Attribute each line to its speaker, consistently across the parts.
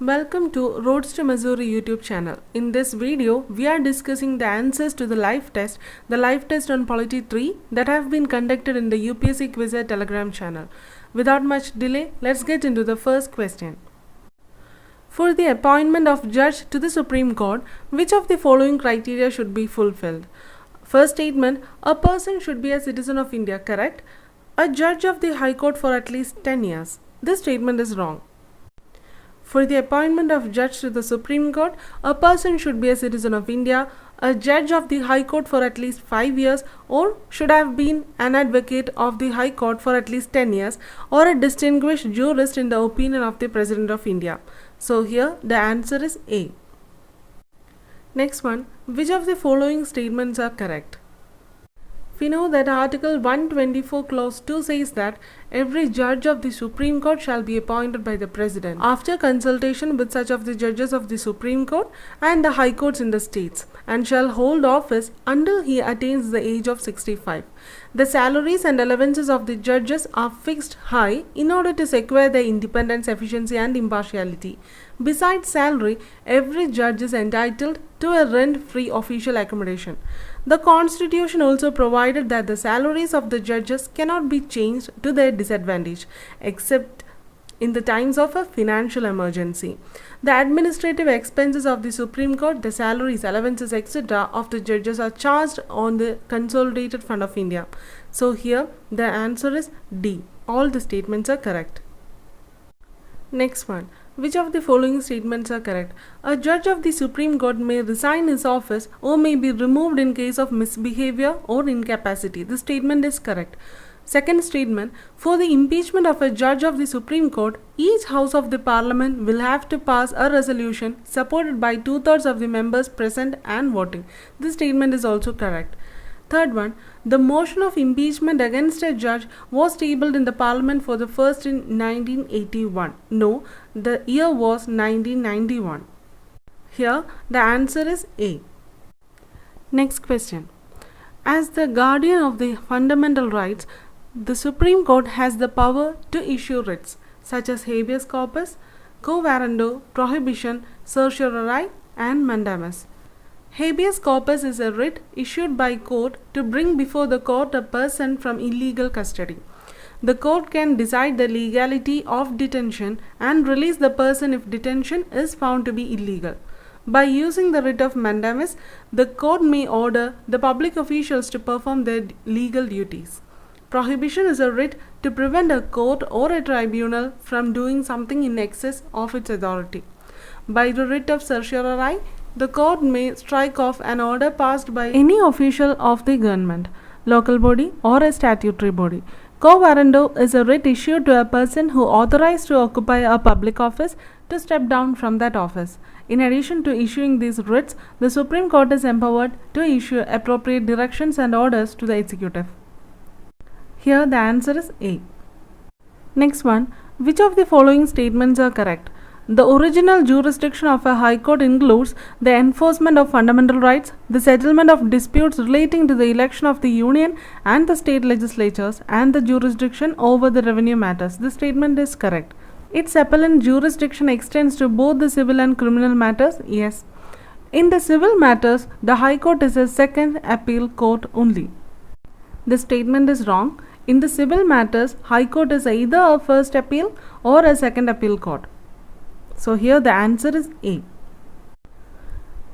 Speaker 1: Welcome to Roads to Missouri YouTube channel. In this video, we are discussing the answers to the live test on Polity 3 that have been conducted in the UPSC Quizzer Telegram channel. Without much delay, let's get into the first question. For the appointment of judge to the Supreme Court, which of the following criteria should be fulfilled? First statement, a person should be a citizen of India, correct? A judge of the High Court for at least 10 years. This statement is wrong. For the appointment of judge to the Supreme Court, a person should be a citizen of India, a judge of the High Court for at least 5 years, or should have been an advocate of the High Court for at least 10 years, or a distinguished jurist in the opinion of the President of India. So here the answer is A. Next one, which of the following statements are correct? We know that Article 124 Clause 2 says that every judge of the Supreme Court shall be appointed by the President after consultation with such of the judges of the Supreme Court and the High Courts in the states, and shall hold office until he attains the age of 65. The salaries and allowances of the judges are fixed high in order to secure their independence, efficiency and impartiality. Besides salary, every judge is entitled to a rent-free official accommodation. The Constitution also provided that the salaries of the judges cannot be changed to their disadvantage, except in the times of a financial emergency. The administrative expenses of the Supreme Court, the salaries, allowances, etc. of the judges are charged on the Consolidated Fund of India. So here the answer is D. All the statements are correct. Next one. Which of the following statements are correct? A judge of the Supreme Court may resign his office or may be removed in case of misbehavior or incapacity. This statement is correct. Second statement, for the impeachment of a judge of the Supreme Court, each house of the parliament will have to pass a resolution supported by 2/3 of the members present and voting. This statement is also correct. Third one, the motion of impeachment against a judge was tabled in the parliament for the first in 1981. No, the year was 1991. Here the answer is A. Next question. As the guardian of the fundamental rights, the Supreme Court has the power to issue writs such as habeas corpus, quo warranto, prohibition, certiorari and mandamus. Habeas corpus is a writ issued by court to bring before the court a person from illegal custody. The court can decide the legality of detention and release the person if detention is found to be illegal. By using the writ of mandamus, the court may order the public officials to perform their legal duties. Prohibition is a writ to prevent a court or a tribunal from doing something in excess of its authority. By the writ of certiorari, the court may strike off an order passed by any official of the government, local body or a statutory body. Quo warranto is a writ issued to a person who authorized to occupy a public office to step down from that office. In addition to issuing these writs, the Supreme Court is empowered to issue appropriate directions and orders to the executive. Here the answer is A. Next one, which of the following statements are correct? The original jurisdiction of a High Court includes the enforcement of fundamental rights, the settlement of disputes relating to the election of the Union and the state legislatures, and the jurisdiction over the revenue matters. This statement is correct. Its appellant jurisdiction extends to both the civil and criminal matters. Yes. In the civil matters, the High Court is a second appeal court only. This statement is wrong. In the civil matters, High Court is either a first appeal or a second appeal court. So here the answer is A.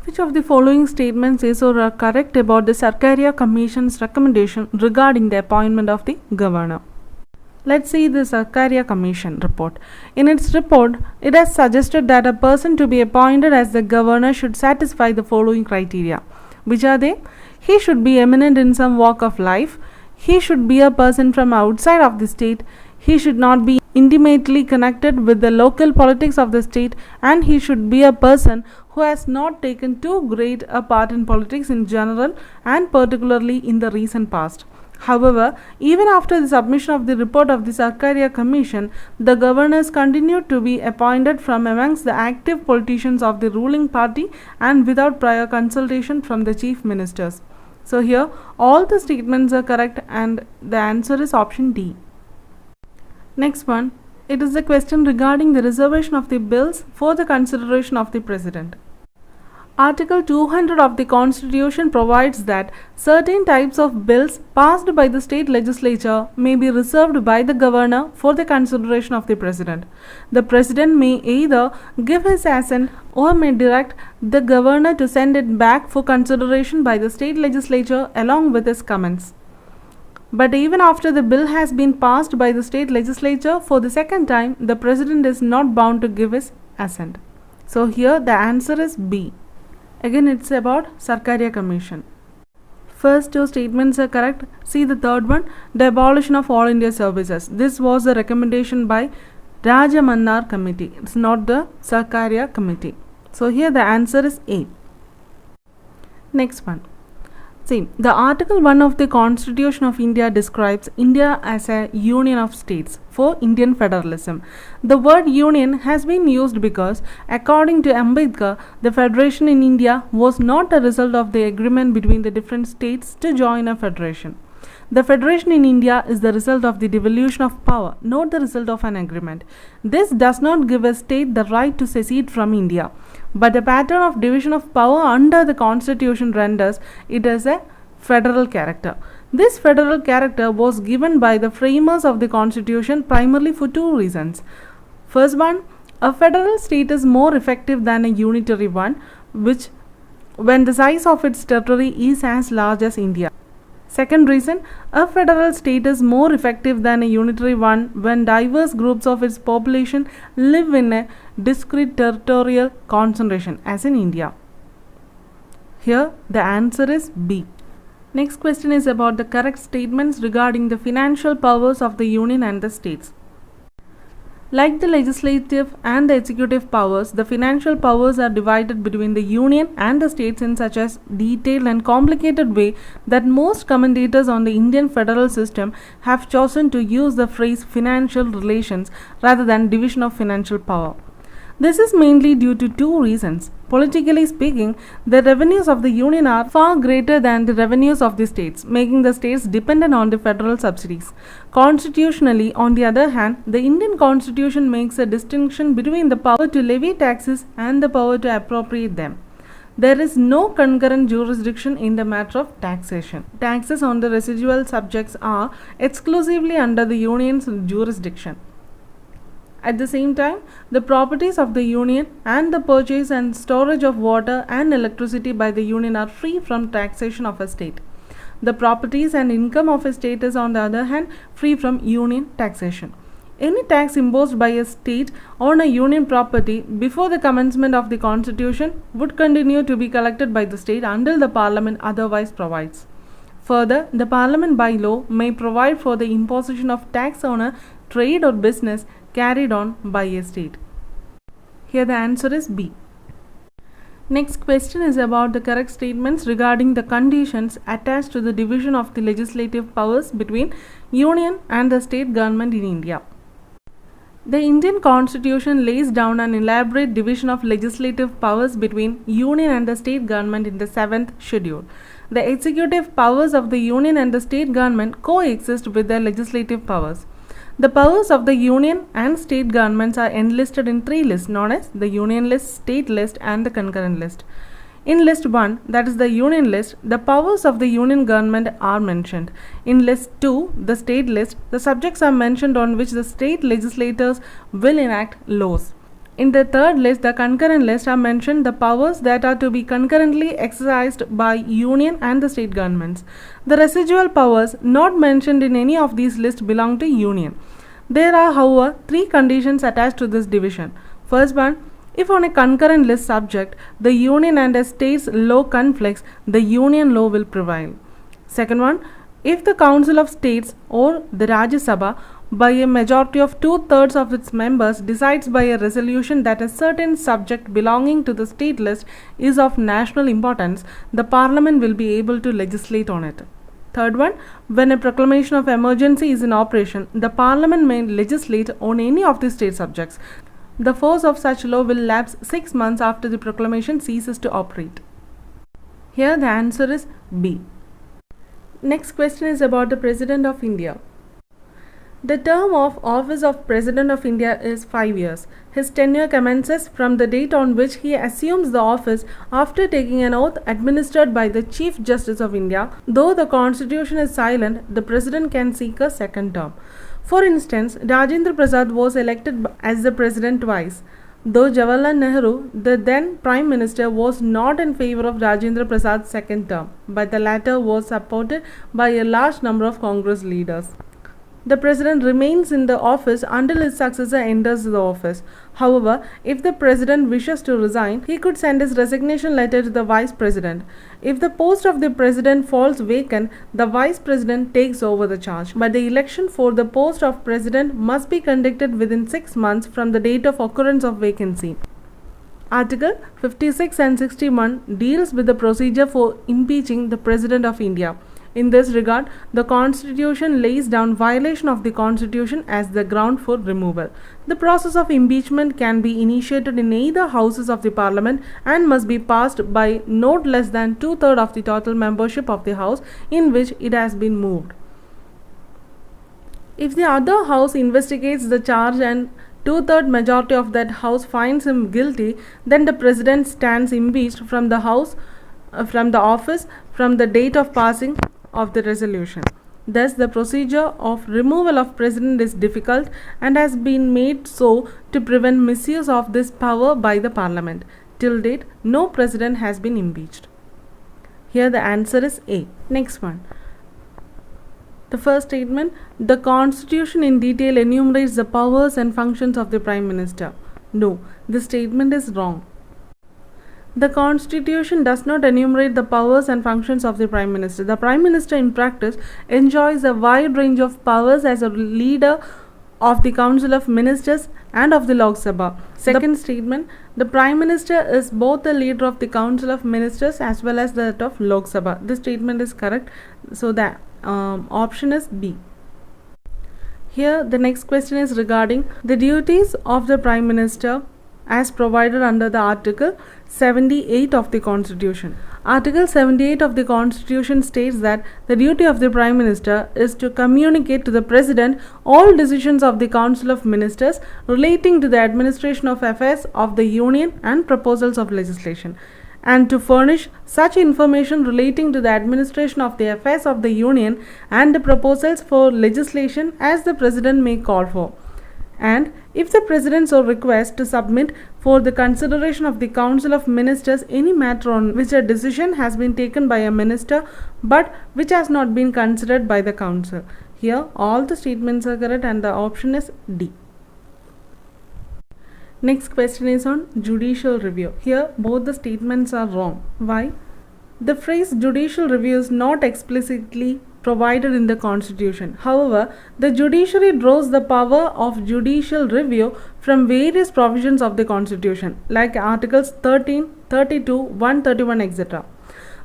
Speaker 1: Which of the following statements is or are correct about the Sarkaria Commission's recommendation regarding the appointment of the governor? Let's see the Sarkaria Commission report. In its report, it has suggested that a person to be appointed as the governor should satisfy the following criteria. Which are they? He should be eminent in some walk of life. He should be a person from outside of the state. He should not be intimately connected with the local politics of the state, and he should be a person who has not taken too great a part in politics in general and particularly in the recent past. However, even after the submission of the report of the Sarkaria Commission, the governors continued to be appointed from amongst the active politicians of the ruling party and without prior consultation from the chief ministers. So here all the statements are correct and the answer is option D. Next one, It is the question regarding the reservation of the bills for the consideration of the President. Article 200 of the Constitution provides that certain types of bills passed by the state legislature may be reserved by the governor for the consideration of the President. The President may either give his assent or may direct the governor to send it back for consideration by the state legislature along with his comments. But even after the bill has been passed by the state legislature for the second time, the President is not bound to give his assent. So here the answer is B. Again, it's about Sarkaria Commission. First two statements are correct. See the third one, the abolition of all India services. This was a recommendation by Rajamannar Committee. It's not the Sarkaria Committee. So here the answer is A. Next one. See, the Article 1 of the Constitution of India describes India as a union of states for Indian federalism. The word union has been used because, according to Ambedkar, the federation in India was not a result of the agreement between the different states to join a federation. The federation in India is the result of the devolution of power, not the result of an agreement. This does not give a state the right to secede from India, but the pattern of division of power under the Constitution renders it as a federal character. This federal character was given by the framers of the Constitution primarily for two reasons. First one, a federal state is more effective than a unitary one, which when the size of its territory is as large as India. Second reason, a federal state is more effective than a unitary one when diverse groups of its population live in a discrete territorial concentration as in India. Here the answer is B. Next question is about the correct statements regarding the financial powers of the union and the states. Like the legislative and the executive powers, the financial powers are divided between the union and the states in such a detailed and complicated way that most commentators on the Indian federal system have chosen to use the phrase financial relations rather than division of financial power. This is mainly due to two reasons. Politically speaking, the revenues of the union are far greater than the revenues of the states, making the states dependent on the federal subsidies. Constitutionally, on the other hand, the Indian Constitution makes a distinction between the power to levy taxes and the power to appropriate them. There is no concurrent jurisdiction in the matter of taxation. Taxes on the residual subjects are exclusively under the union's jurisdiction. At the same time, the properties of the union and the purchase and storage of water and electricity by the union are free from taxation of a state. The properties and income of a state is, on the other hand, free from union taxation. Any tax imposed by a state on a union property before the commencement of the Constitution would continue to be collected by the state until the Parliament otherwise provides. Further, the Parliament by law may provide for the imposition of tax on a trade or business carried on by a state. Here the answer is B. Next question is about the correct statements regarding the conditions attached to the division of the legislative powers between union and the state government in India. The Indian Constitution lays down an elaborate division of legislative powers between union and the state government in the 7th schedule. The executive powers of the union and the state government coexist with their legislative powers. The powers of the union and state governments are enlisted in three lists known as the union list, state list and the concurrent list. In list 1, that is the union list, the powers of the union government are mentioned. In list 2, the state list, the subjects are mentioned on which the state legislators will enact laws. In the third list, the concurrent list, are mentioned the powers that are to be concurrently exercised by union and the state governments. The residual powers not mentioned in any of these lists belong to union. There are, however, three conditions attached to this division. First one, if on a concurrent list subject, the union and a state's law conflicts, the union law will prevail. Second one, if the Council of States or the Rajya Sabha by a majority of 2/3 of its members decides by a resolution that a certain subject belonging to the state list is of national importance, the Parliament will be able to legislate on it. Third one, when a proclamation of emergency is in operation, the Parliament may legislate on any of the state subjects. The force of such law will lapse 6 months after the proclamation ceases to operate. Here the answer is B. Next question is about the President of India. The term of office of President of India is 5 years. His tenure commences from the date on which he assumes the office after taking an oath administered by the Chief Justice of India. Though the constitution is silent, the President can seek a second term. For instance, Rajendra Prasad was elected as the President twice. Though Jawaharlal Nehru, the then Prime Minister, was not in favor of Rajendra Prasad's second term, but the latter was supported by a large number of Congress leaders. The President remains in the office until his successor enters the office. However, if the President wishes to resign, he could send his resignation letter to the Vice President. If the post of the President falls vacant, the Vice President takes over the charge. But the election for the post of President must be conducted within 6 months from the date of occurrence of vacancy. Article 56 and 61 deals with the procedure for impeaching the President of India. In this regard, the Constitution lays down violation of the Constitution as the ground for removal. The process of impeachment can be initiated in either houses of the Parliament and must be passed by not less than 2/3 of the total membership of the House in which it has been moved. If the other House investigates the charge and 2/3 majority of that House finds him guilty, then the President stands impeached from the office from the date of passing of the resolution. Thus, the procedure of removal of President is difficult and has been made so to prevent misuse of this power by the Parliament. Till date, no President has been impeached. Here the answer is A. Next one. The first statement, the Constitution in detail enumerates the powers and functions of the Prime Minister. No, this statement is wrong. The Constitution does not enumerate the powers and functions of the Prime Minister. The Prime Minister in practice enjoys a wide range of powers as a leader of the Council of Ministers and of the Lok Sabha. Second statement, the Prime Minister is both the leader of the Council of Ministers as well as that of Lok Sabha. This statement is correct. So the option is B. Here the next question is regarding the duties of the Prime Minister as provided under the Article 78 of the Constitution. Article 78 of the Constitution states that the duty of the Prime Minister is to communicate to the President all decisions of the Council of Ministers relating to the administration of affairs of the Union and proposals of legislation, and to furnish such information relating to the administration of the affairs of the Union and the proposals for legislation as the President may call for, and if the President so requests, to submit for the consideration of the Council of Ministers any matter on which a decision has been taken by a minister but which has not been considered by the Council. Here all the statements are correct and the option is D. Next question is on judicial review. Here both the statements are wrong. Why? The phrase judicial review is not explicitly provided in the Constitution. However, the judiciary draws the power of judicial review from various provisions of the Constitution, like Articles 13, 32, 131, etc.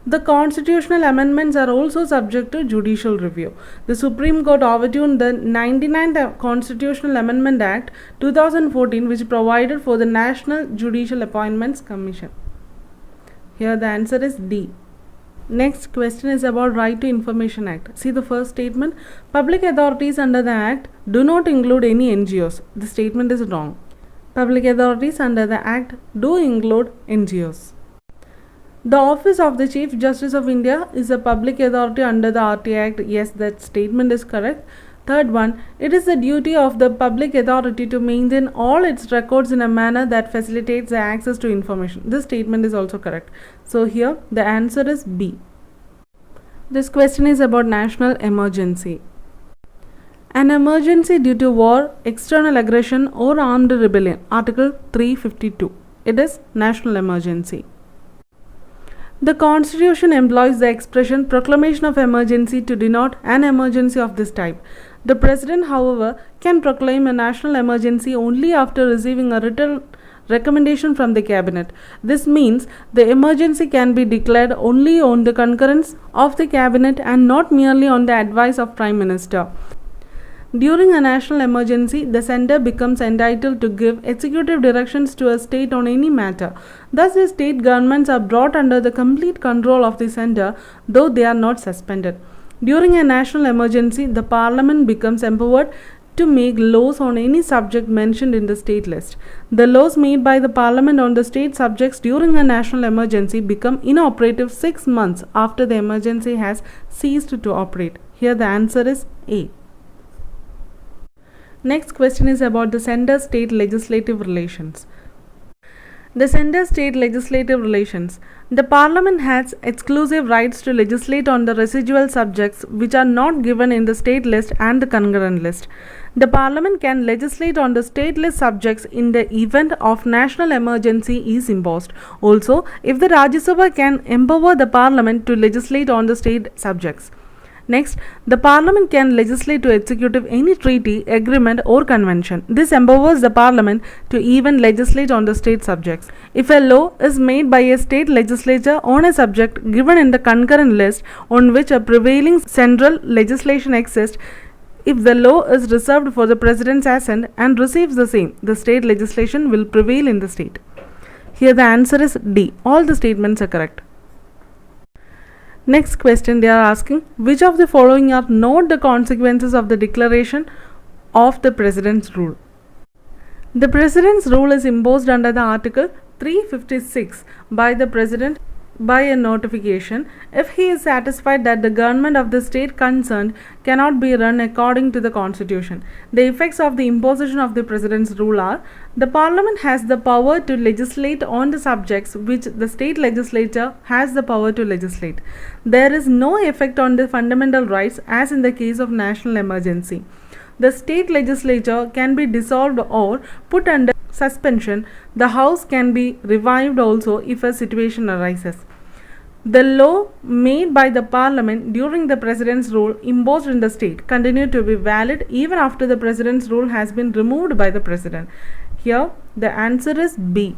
Speaker 1: The constitutional amendments are also subject to judicial review. The Supreme Court overturned the 99th Constitutional Amendment Act 2014, which provided for the National Judicial Appointments Commission. Here the answer is D. Next question is about Right to Information Act. See the first statement. Public authorities under the Act do not include any NGOs. The statement is wrong. Public authorities under the Act do include NGOs. The office of the Chief Justice of India is a public authority under the RT Act. Yes, that statement is correct. Third one, it is the duty of the public authority to maintain all its records in a manner that facilitates the access to information. This statement is also correct. So here the answer is B. This question is about national emergency. An emergency due to war, external aggression or armed rebellion. Article 352. It is national emergency. The Constitution employs the expression proclamation of emergency to denote an emergency of this type. The President, however, can proclaim a national emergency only after receiving a written recommendation from the Cabinet. This means the emergency can be declared only on the concurrence of the Cabinet and not merely on the advice of Prime Minister. During a national emergency, the centre becomes entitled to give executive directions to a state on any matter. Thus, the state governments are brought under the complete control of the centre, though they are not suspended. During a national emergency, the Parliament becomes empowered to make laws on any subject mentioned in the state list. The laws made by the Parliament on the state subjects during a national emergency become inoperative 6 months after the emergency has ceased to operate. Here the answer is A. Next question is about the center-state legislative relations. The center-state legislative relations. The Parliament has exclusive rights to legislate on the residual subjects which are not given in the state list and the concurrent list. The Parliament can legislate on the state list subjects in the event of national emergency is imposed. Also, if the Rajya Sabha can empower the Parliament to legislate on the state subjects. Next, the Parliament can legislate to execute any treaty, agreement or convention. This empowers the Parliament to even legislate on the state subjects. If a law is made by a state legislature on a subject given in the concurrent list on which a prevailing central legislation exists, if the law is reserved for the President's assent and receives the same, the state legislation will prevail in the state. Here the answer is D. All the statements are correct. Next question, they are asking, which of the following are not the consequences of the declaration of the President's rule? The President's rule is imposed under the Article 356 by the President by a notification if he is satisfied that the government of the state concerned cannot be run according to the Constitution. The effects of the imposition of the President's rule are: the Parliament has the power to legislate on the subjects which the state legislature has the power to legislate. There is no effect on the fundamental rights as in the case of national emergency. The state legislature can be dissolved or put under suspension. The House can be revived also if a situation arises. The law made by the Parliament during the President's rule imposed in the state continue to be valid even after the President's rule has been removed by the President. Here the answer is B.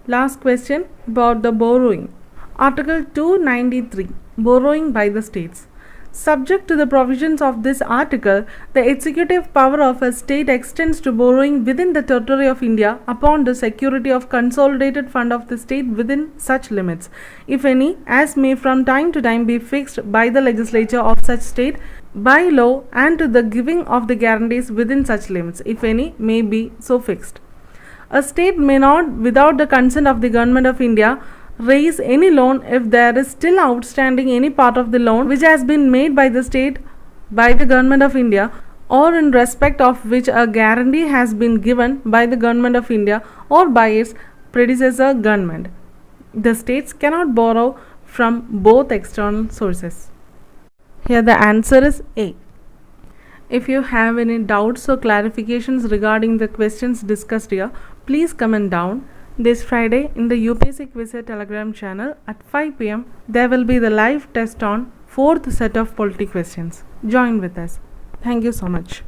Speaker 1: Last question about the borrowing. Article 293, borrowing by the states. Subject to the provisions of this article, the executive power of a state extends to borrowing within the territory of India upon the security of consolidated fund of the state within such limits, if any, as may from time to time be fixed by the legislature of such state by law, and to the giving of the guarantees within such limits, if any, may be so fixed. A state may not, without the consent of the Government of India, raise any loan if there is still outstanding any part of the loan which has been made by the state by the Government of India, or in respect of which a guarantee has been given by the Government of India or by its predecessor government. The states cannot borrow from both external sources. Here the answer is A. If you have any doubts or clarifications regarding the questions discussed here, please comment down. This Friday in the UPSC Quizzer Telegram channel at 5 p.m. there will be the live test on 4th set of polity questions. Join with us. Thank you so much.